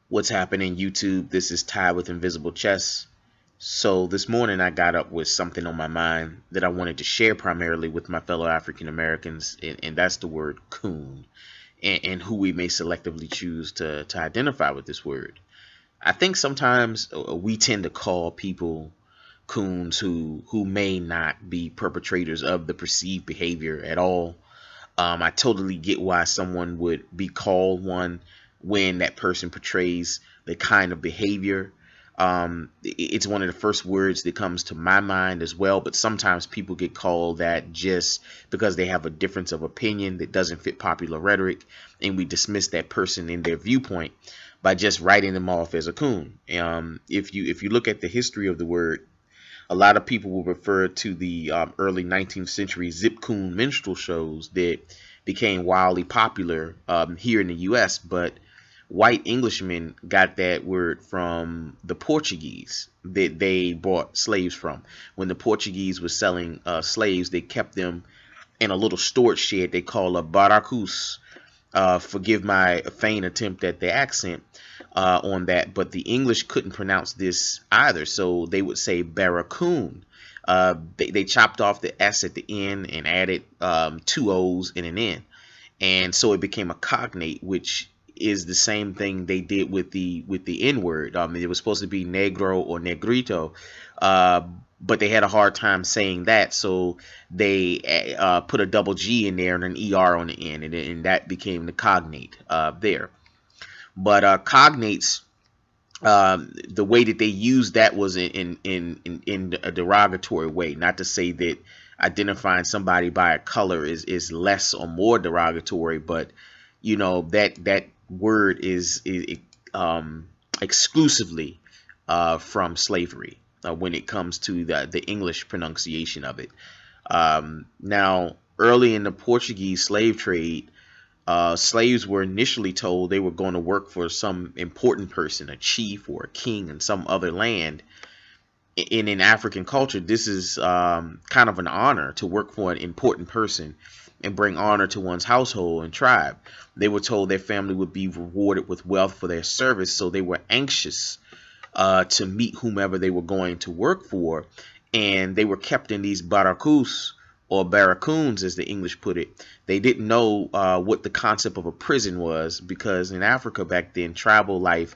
What's happening, YouTube? This is Ty with Invisible Chess. So this morning I got up with something on my mind that I wanted to share primarily with my fellow African Americans, and that's the word coon, and who we may selectively choose to identify with this word. I think sometimes we tend to call people coons who may not be perpetrators of the perceived behavior at all. I totally get why someone would be called one when that person portrays the kind of behavior. It's one of the first words that comes to my mind as well, but sometimes people get called that just because they have a difference of opinion that doesn't fit popular rhetoric, and we dismiss that person in their viewpoint by just writing them off as a coon. If you look at the history of the word, a lot of people will refer to the early 19th century Zip Coon minstrel shows that became wildly popular here in the U.S., but white Englishmen got that word from the Portuguese that they bought slaves from. When the Portuguese was selling slaves, they kept them in a little storage shed they call a barracus. Forgive my faint attempt at the accent on that, but the English couldn't pronounce this either, so they would say barracoon. They chopped off the S at the end and added two O's and an N, and so it became a cognate, which is the same thing they did with the N word. It was supposed to be negro or negrito, but they had a hard time saying that, so they put a double G in there and an ER on the end, and that became the cognate there. But cognates, the way that they used that was in a derogatory way. Not to say that identifying somebody by a color is less or more derogatory, but you know that word is exclusively from slavery when it comes to the English pronunciation of it. Now, early in the Portuguese slave trade, slaves were initially told they were going to work for some important person, a chief or a king in some other land. In African culture, this is kind of an honor to work for an important person and bring honor to one's household and tribe. They were told their family would be rewarded with wealth for their service, so they were anxious to meet whomever they were going to work for, and they were kept in these barracus, or barracoons as the English put it. They didn't know what the concept of a prison was, because in Africa back then, tribal life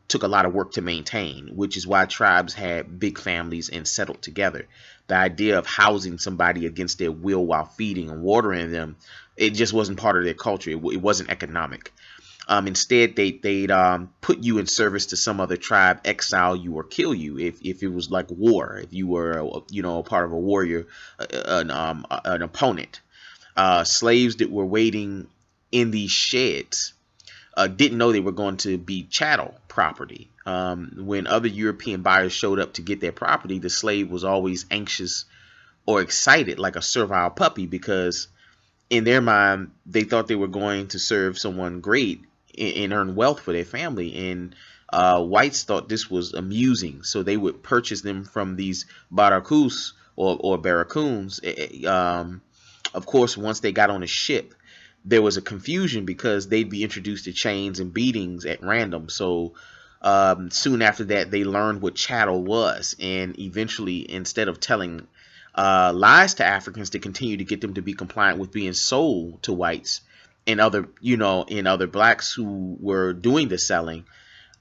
took a lot of work to maintain, which is why tribes had big families and settled together. The idea of housing somebody against their will while feeding and watering them, it just wasn't part of their culture. It wasn't economic. Instead, they'd put you in service to some other tribe, exile you, or kill you if it was like war. If you were, a part of a warrior, an opponent. Slaves that were waiting in these sheds didn't know they were going to be chattel property. When other European buyers showed up to get their property, the slave was always anxious or excited like a servile puppy, because in their mind, they thought they were going to serve someone great and earn wealth for their family. And whites thought this was amusing, so they would purchase them from these barracus or barracoons. Of course, once they got on a ship, there was a confusion because they'd be introduced to chains and beatings at random. So soon after that, they learned what chattel was, and eventually, instead of telling lies to Africans to continue to get them to be compliant with being sold to whites and other blacks who were doing the selling,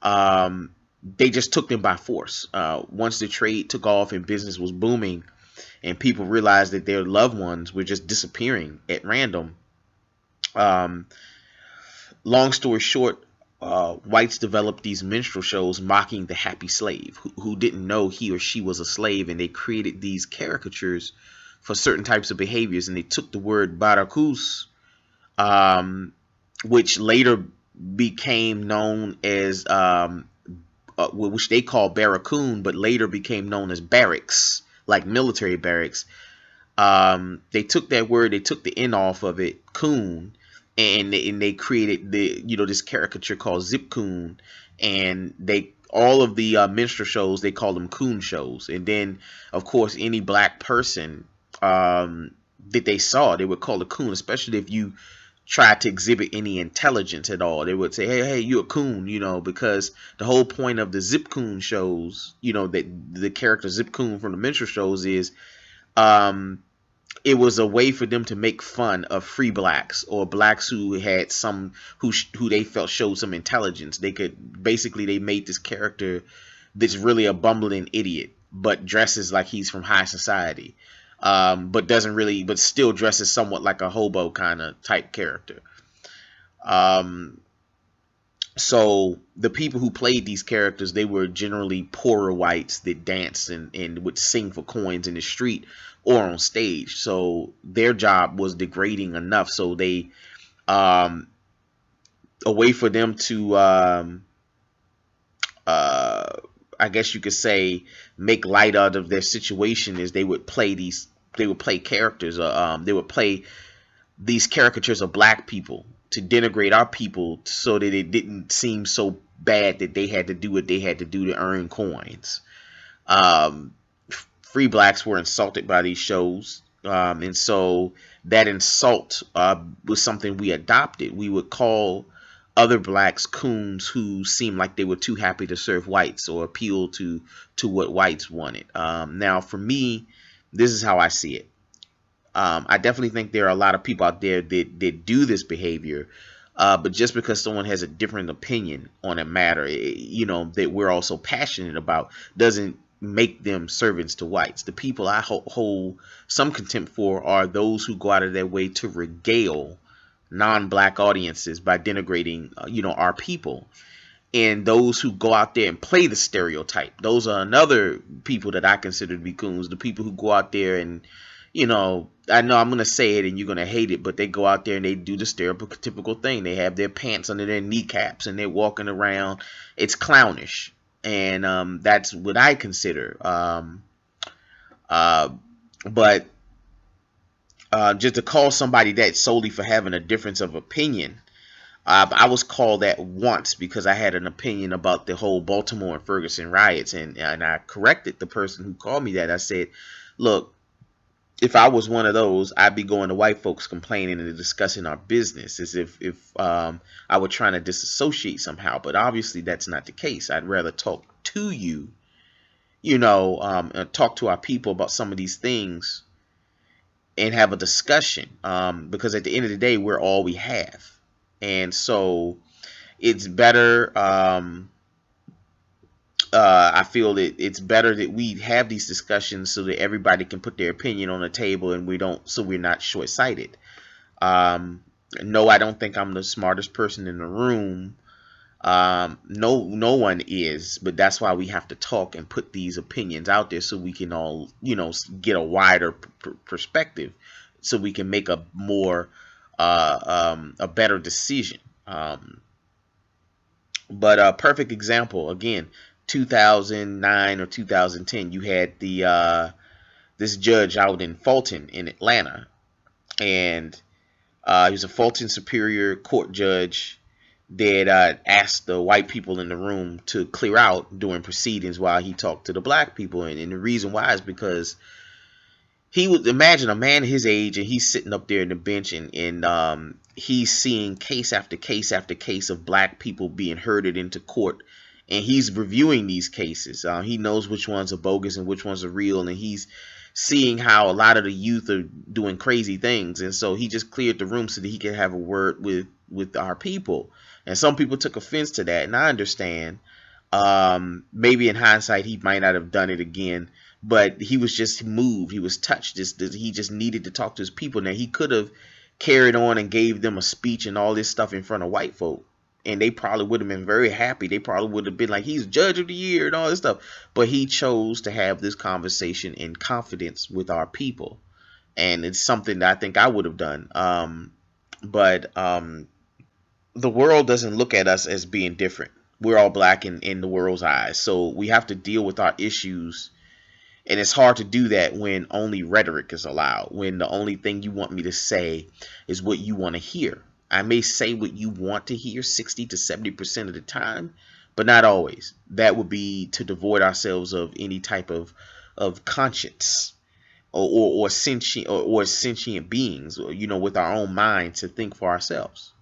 they just took them by force. Once the trade took off and business was booming, and people realized that their loved ones were just disappearing at random. Long story short, whites developed these minstrel shows mocking the happy slave who didn't know he or she was a slave, and they created these caricatures for certain types of behaviors, and they took the word barracus, which later became known as which they call barracoon, but later became known as barracks, like military barracks. They took that word, they took the N off of it, coon, and they created this caricature called Zip Coon, and all of the minstrel shows, they called them coon shows. And then of course any black person that they saw, they would call a coon, especially if you try to exhibit any intelligence at all. They would say, hey, you're a coon, you know, because the whole point of the Zip Coon shows, you know, that the character Zip Coon from the minstrel shows is, it was a way for them to make fun of free blacks or blacks who had some who they felt showed some intelligence. They could basically, they made this character that's really a bumbling idiot, but dresses like he's from high society, but doesn't really, but still dresses somewhat like a hobo kind of type character. So the people who played these characters, they were generally poorer whites that danced and would sing for coins in the street or on stage. So their job was degrading enough. So they, a way for them to, I guess you could say, make light out of their situation is they would play characters, they would play these caricatures of black people to denigrate our people so that it didn't seem so bad that they had to do what they had to do to earn coins. Free blacks were insulted by these shows, and so that insult was something we adopted. We would call other blacks coons who seemed like they were too happy to serve whites or appeal to what whites wanted. Now, for me, this is how I see it. I definitely think there are a lot of people out there that do this behavior, but just because someone has a different opinion on a matter, you know, that we're also passionate about, doesn't make them servants to whites. The people I hold some contempt for are those who go out of their way to regale non-black audiences by denigrating, you know, our people. And those who go out there and play the stereotype, those are another people that I consider to be coons. The people who go out there and, you know I'm going to say it and you're going to hate it, but they go out there and they do the stereotypical thing. They have their pants under their kneecaps and they're walking around. It's clownish. And that's what I consider. But just to call somebody that solely for having a difference of opinion, I was called that once because I had an opinion about the whole Baltimore and Ferguson riots, and I corrected the person who called me that. I said, look, if I was one of those, I'd be going to white folks complaining and discussing our business as if I were trying to disassociate somehow. But obviously that's not the case. I'd rather talk to you, you know, talk to our people about some of these things and have a discussion, because at the end of the day, we're all we have. And so it's better, I feel that it's better that we have these discussions so that everybody can put their opinion on the table and we're not short-sighted. No, I don't think I'm the smartest person in the room. No one is, but that's why we have to talk and put these opinions out there so we can all, you know, get a wider perspective so we can make a more, a better decision. But a perfect example, again, 2009 or 2010, you had this judge out in Fulton in Atlanta, and he was a Fulton Superior Court judge that asked the white people in the room to clear out during proceedings while he talked to the black people. And the reason why is because he would imagine a man his age and he's sitting up there in the bench and he's seeing case after case after case of black people being herded into court. And he's reviewing these cases. He knows which ones are bogus and which ones are real. And he's seeing how a lot of the youth are doing crazy things. And so he just cleared the room so that he could have a word with our people. And some people took offense to that. And I understand. Maybe in hindsight, he might not have done it again. But he was just moved. He was touched. He just needed to talk to his people. Now, he could have carried on and gave them a speech and all this stuff in front of white folk. And they probably would have been very happy. They probably would have been like, he's judge of the year and all this stuff. But he chose to have this conversation in confidence with our people. And it's something that I think I would have done. But the world doesn't look at us as being different. We're all black in the world's eyes. So we have to deal with our issues. And it's hard to do that when only rhetoric is allowed. When the only thing you want me to say is what you want to hear. I may say what you want to hear 60 to 70% of the time, but not always. That would be to devoid ourselves of any type of conscience or sentient beings, or, with our own mind to think for ourselves.